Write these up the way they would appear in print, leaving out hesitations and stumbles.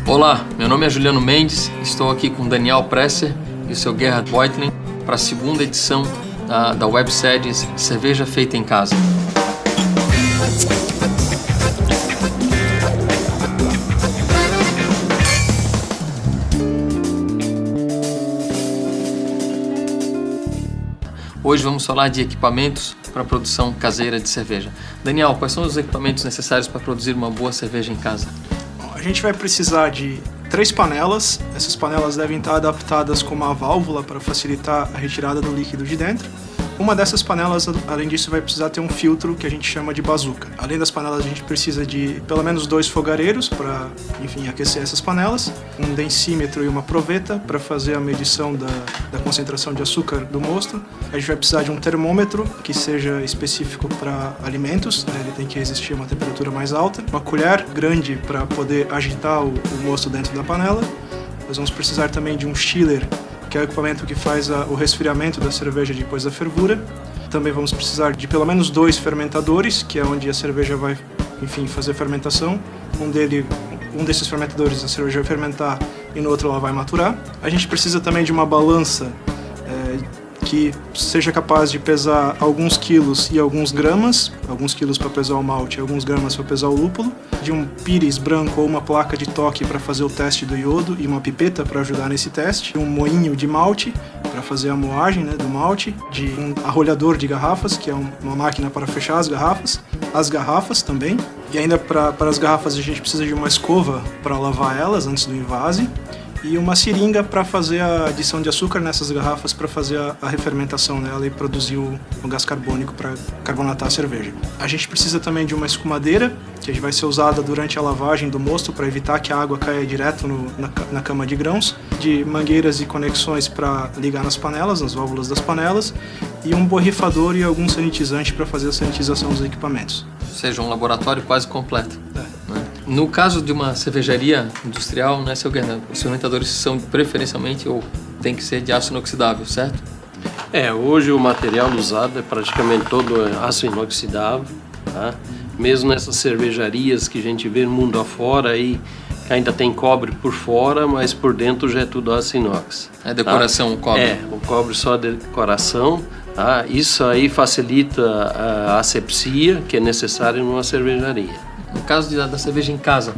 Olá, meu nome é Juliano Mendes, estou aqui com Daniel Presser e o seu Gerhard Beutling para a segunda edição da websérie Cerveja Feita em Casa. Hoje vamos falar de equipamentos para a produção caseira de cerveja. Daniel, quais são os equipamentos necessários para produzir uma boa cerveja em casa? A gente vai precisar de 3 panelas. Essas panelas devem estar adaptadas com uma válvula para facilitar a retirada do líquido de dentro. Uma dessas panelas, além disso, vai precisar ter um filtro que a gente chama de bazuca. Além das panelas, a gente precisa de pelo menos 2 fogareiros para, aquecer essas panelas, um densímetro e uma proveta para fazer a medição da concentração de açúcar do mosto. A gente vai precisar de um termômetro que seja específico para alimentos, né? Ele tem que resistir a uma temperatura mais alta. Uma colher grande para poder agitar o mosto dentro da panela. Nós vamos precisar também de um chiller, que é o equipamento que faz o resfriamento da cerveja depois da fervura. Também vamos precisar de pelo menos 2 fermentadores, que é onde a cerveja vai, fazer fermentação. Um desses fermentadores a cerveja vai fermentar e no outro ela vai maturar. A gente precisa também de uma balança que seja capaz de pesar alguns quilos e alguns gramas, alguns quilos para pesar o malte e alguns gramas para pesar o lúpulo, de um pires branco ou uma placa de toque para fazer o teste do iodo e uma pipeta para ajudar nesse teste, um moinho de malte para fazer a moagem, do malte, de um arrolhador de garrafas, que é uma máquina para fechar as garrafas também, e ainda para as garrafas a gente precisa de uma escova para lavar elas antes do invase, e uma seringa para fazer a adição de açúcar nessas garrafas para fazer a refermentação nela e produzir o gás carbônico para carbonatar a cerveja. A gente precisa também de uma escumadeira, que vai ser usada durante a lavagem do mosto para evitar que a água caia direto na cama de grãos, de mangueiras e conexões para ligar nas panelas, nas válvulas das panelas, e um borrifador e algum sanitizante para fazer a sanitização dos equipamentos. Ou seja, um laboratório quase completo. No caso de uma cervejaria industrial, seu Gerhard, os fermentadores são preferencialmente ou tem que ser de aço inoxidável, certo? Hoje o material usado é praticamente todo aço inoxidável, tá? Mesmo nessas cervejarias que a gente vê no mundo afora aí, ainda tem cobre por fora, mas por dentro já é tudo aço inox. É decoração, o cobre? O cobre só é decoração. Tá? Isso aí facilita a asepsia que é necessária numa cervejaria. No caso da cerveja em casa,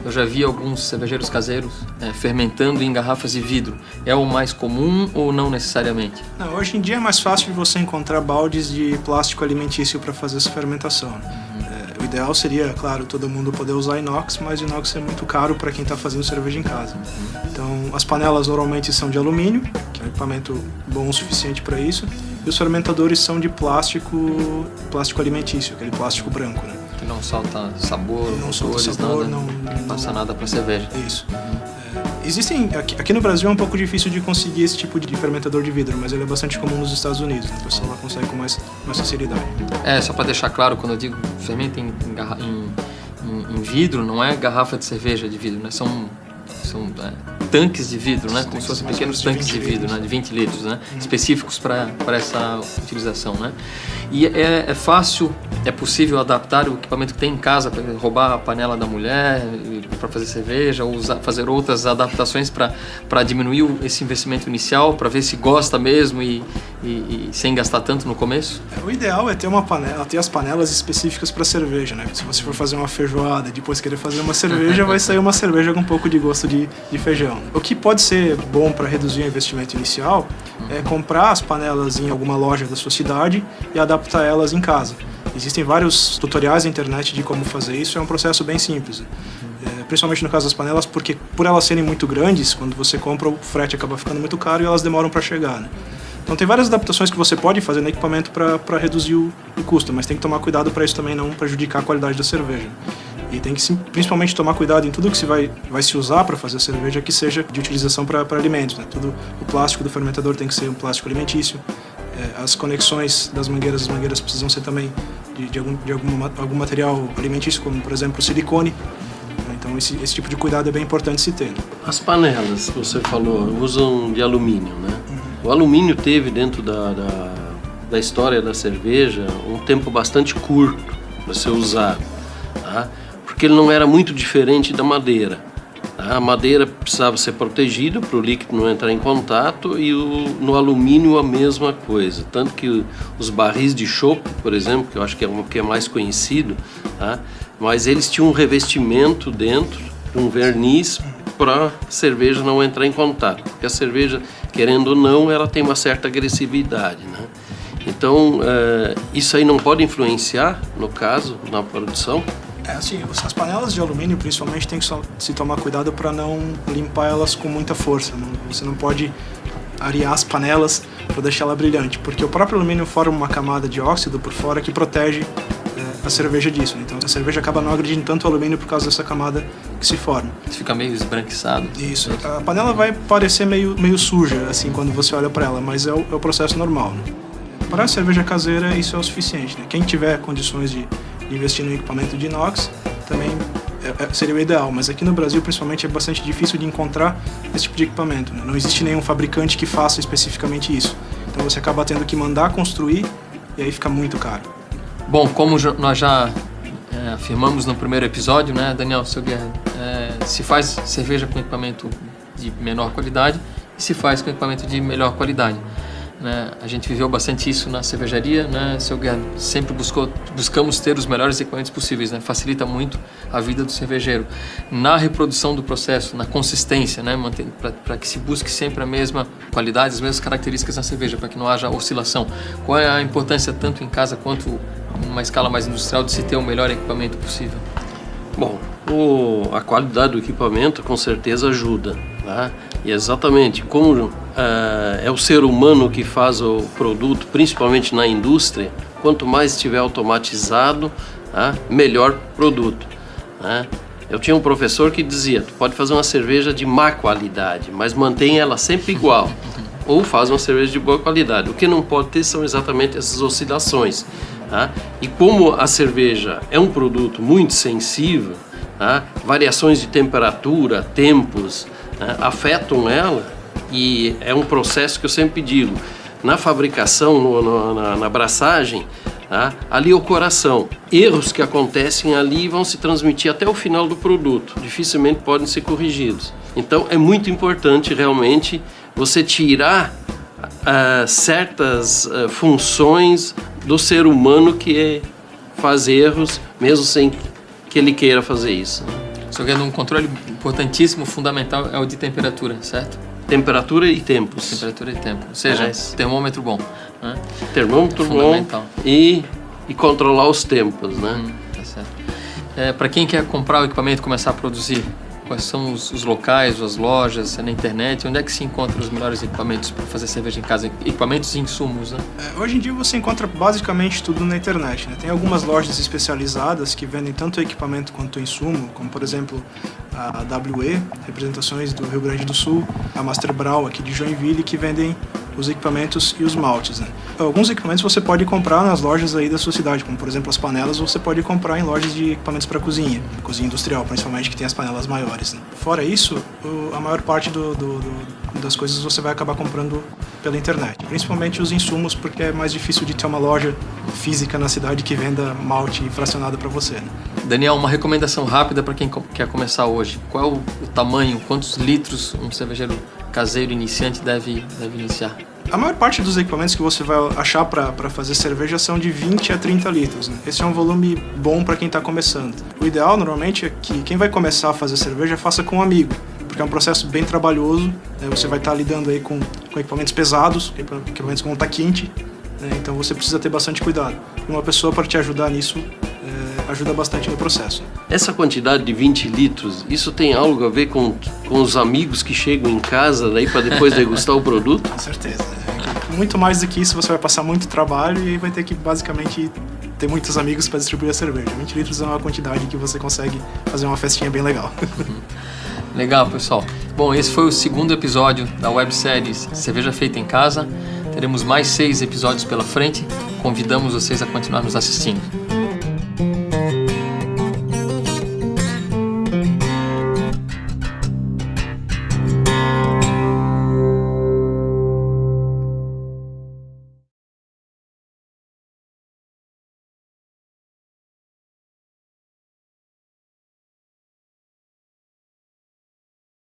eu já vi alguns cervejeiros caseiros fermentando em garrafas de vidro. É o mais comum ou não necessariamente? Não, hoje em dia é mais fácil de você encontrar baldes de plástico alimentício para fazer essa fermentação. O ideal seria, claro, todo mundo poder usar inox, mas inox é muito caro para quem está fazendo cerveja em casa. Então, as panelas normalmente são de alumínio, que é um equipamento bom o suficiente para isso, e os fermentadores são de plástico alimentício, aquele plástico branco, Que não solta sabor, não passa nada para cerveja. Isso. Existem, aqui no Brasil é um pouco difícil de conseguir esse tipo de fermentador de vidro, mas ele é bastante comum nos Estados Unidos, o pessoal lá consegue com mais facilidade. Só para deixar claro, quando eu digo fermenta em vidro, não é garrafa de cerveja de vidro, São tanques de vidro, como se fossem pequenos tanques de vidro, de 20 litros, específicos para essa utilização, E é fácil, é possível adaptar o equipamento que tem em casa para roubar a panela da mulher para fazer cerveja, ou fazer outras adaptações para diminuir esse investimento inicial, para ver se gosta mesmo e sem gastar tanto no começo? O ideal é ter as panelas específicas para cerveja, Se você for fazer uma feijoada e depois querer fazer uma cerveja, vai sair uma cerveja com um pouco de gosto de feijão. O que pode ser bom para reduzir o investimento inicial é comprar as panelas em alguma loja da sua cidade e adaptar elas em casa. Existem vários tutoriais na internet de como fazer isso, é um processo bem simples. Principalmente no caso das panelas, porque por elas serem muito grandes, quando você compra, o frete acaba ficando muito caro e elas demoram para chegar. Então tem várias adaptações que você pode fazer no equipamento para reduzir o custo, mas tem que tomar cuidado para isso também não prejudicar a qualidade da cerveja. E tem que principalmente tomar cuidado em tudo que vai se usar para fazer a cerveja que seja de utilização para alimentos. Tudo, o plástico do fermentador tem que ser um plástico alimentício. As conexões das mangueiras, as mangueiras precisam ser também de algum material alimentício, como por exemplo o silicone. Então esse tipo de cuidado é bem importante se ter. As panelas, você falou, usam de alumínio, O alumínio teve dentro da história da cerveja um tempo bastante curto para ser usado, tá? Porque ele não era muito diferente da madeira. A madeira precisava ser protegida para o líquido não entrar em contato e no alumínio a mesma coisa. Tanto que os barris de chopp, por exemplo, que eu acho que é o que é mais conhecido, tá? Mas eles tinham um revestimento dentro, um verniz para a cerveja não entrar em contato. Porque a cerveja, querendo ou não, ela tem uma certa agressividade, né? Então, isso aí não pode influenciar, no caso, na produção? Assim, as panelas de alumínio, principalmente, tem que se tomar cuidado para não limpar elas com muita força. Você não pode arear as panelas para deixar ela brilhante, porque o próprio alumínio forma uma camada de óxido por fora que protege a cerveja disso. Então, a cerveja acaba não agredindo tanto o alumínio por causa dessa camada que se forma. Fica meio esbranquiçado. Isso. A panela vai parecer meio suja, assim, quando você olha para ela, mas é o processo normal, né? Para a cerveja caseira, isso é o suficiente, né? Quem tiver condições de investir no equipamento de inox também seria o ideal, mas aqui no Brasil principalmente é bastante difícil de encontrar esse tipo de equipamento, né? Não existe nenhum fabricante que faça especificamente isso, então você acaba tendo que mandar construir e aí fica muito caro. Bom, como nós já afirmamos no primeiro episódio, né, Daniel, seu Guerra, se faz cerveja com equipamento de menor qualidade e se faz com equipamento de melhor qualidade. Né? A gente viveu bastante isso na cervejaria, né, seu Guilherme? Sempre buscamos ter os melhores equipamentos possíveis, né? Facilita muito a vida do cervejeiro. Na reprodução do processo, na consistência, né, para que se busque sempre a mesma qualidade, as mesmas características na cerveja, para que não haja oscilação. Qual é a importância, tanto em casa quanto numa escala mais industrial, de se ter o melhor equipamento possível? Bom, a qualidade do equipamento com certeza ajuda, tá? E exatamente como é o ser humano que faz o produto, principalmente na indústria, quanto mais estiver automatizado, tá? Melhor produto, tá? Eu tinha um professor que dizia, tu pode fazer uma cerveja de má qualidade, mas mantém ela sempre igual, ou faz uma cerveja de boa qualidade. O que não pode ter são exatamente essas oscilações, tá? E como a cerveja é um produto muito sensível, tá? Variações de temperatura, tempos, afetam ela, e é um processo que eu sempre digo, na fabricação, na braçagem, tá? Ali é o coração. Erros que acontecem ali vão se transmitir até o final do produto, dificilmente podem ser corrigidos. Então é muito importante realmente você tirar certas funções do ser humano que faz erros, mesmo sem que ele queira fazer isso. Um controle importantíssimo, fundamental, é o de temperatura, certo? Temperatura e tempos. Temperatura e tempo, ou seja, termômetro bom, né? Termômetro bom e controlar os tempos, né? Tá certo. Para quem quer comprar o equipamento e começar a produzir, quais são os locais, as lojas, na internet, onde é que se encontra os melhores equipamentos para fazer cerveja em casa? Equipamentos e insumos, né? Hoje em dia você encontra basicamente tudo na internet, né? Tem algumas lojas especializadas que vendem tanto equipamento quanto insumo, como por exemplo a WE, representações do Rio Grande do Sul, a Master Brau aqui de Joinville, que vendem os equipamentos e os maltes, né? Alguns equipamentos você pode comprar nas lojas aí da sua cidade, como por exemplo as panelas, você pode comprar em lojas de equipamentos para cozinha industrial, principalmente, que tem as panelas maiores, né? Fora isso, a maior parte das coisas você vai acabar comprando pela internet, principalmente os insumos, porque é mais difícil de ter uma loja física na cidade que venda malte fracionado para você, né? Daniel, uma recomendação rápida para quem quer começar hoje. Qual é o tamanho, quantos litros um cervejeiro caseiro iniciante deve iniciar? A maior parte dos equipamentos que você vai achar para fazer cerveja são de 20 a 30 litros, né? Esse é um volume bom para quem está começando. O ideal, normalmente, é que quem vai começar a fazer cerveja faça com um amigo, porque é um processo bem trabalhoso, né? Você vai estar lidando aí com equipamentos pesados, equipamentos que vão estar quente, né? Então você precisa ter bastante cuidado. E uma pessoa para te ajudar nisso ajuda bastante no processo. Essa quantidade de 20 litros, isso tem algo a ver com os amigos que chegam em casa daí para depois degustar o produto? Com certeza. Muito mais do que isso, você vai passar muito trabalho e aí vai ter que basicamente ter muitos amigos para distribuir a cerveja. 20 litros é uma quantidade que você consegue fazer uma festinha bem legal. Legal, pessoal. Bom, esse foi o segundo episódio da websérie Cerveja Feita em Casa. Teremos mais 6 episódios pela frente. Convidamos vocês a continuar nos assistindo.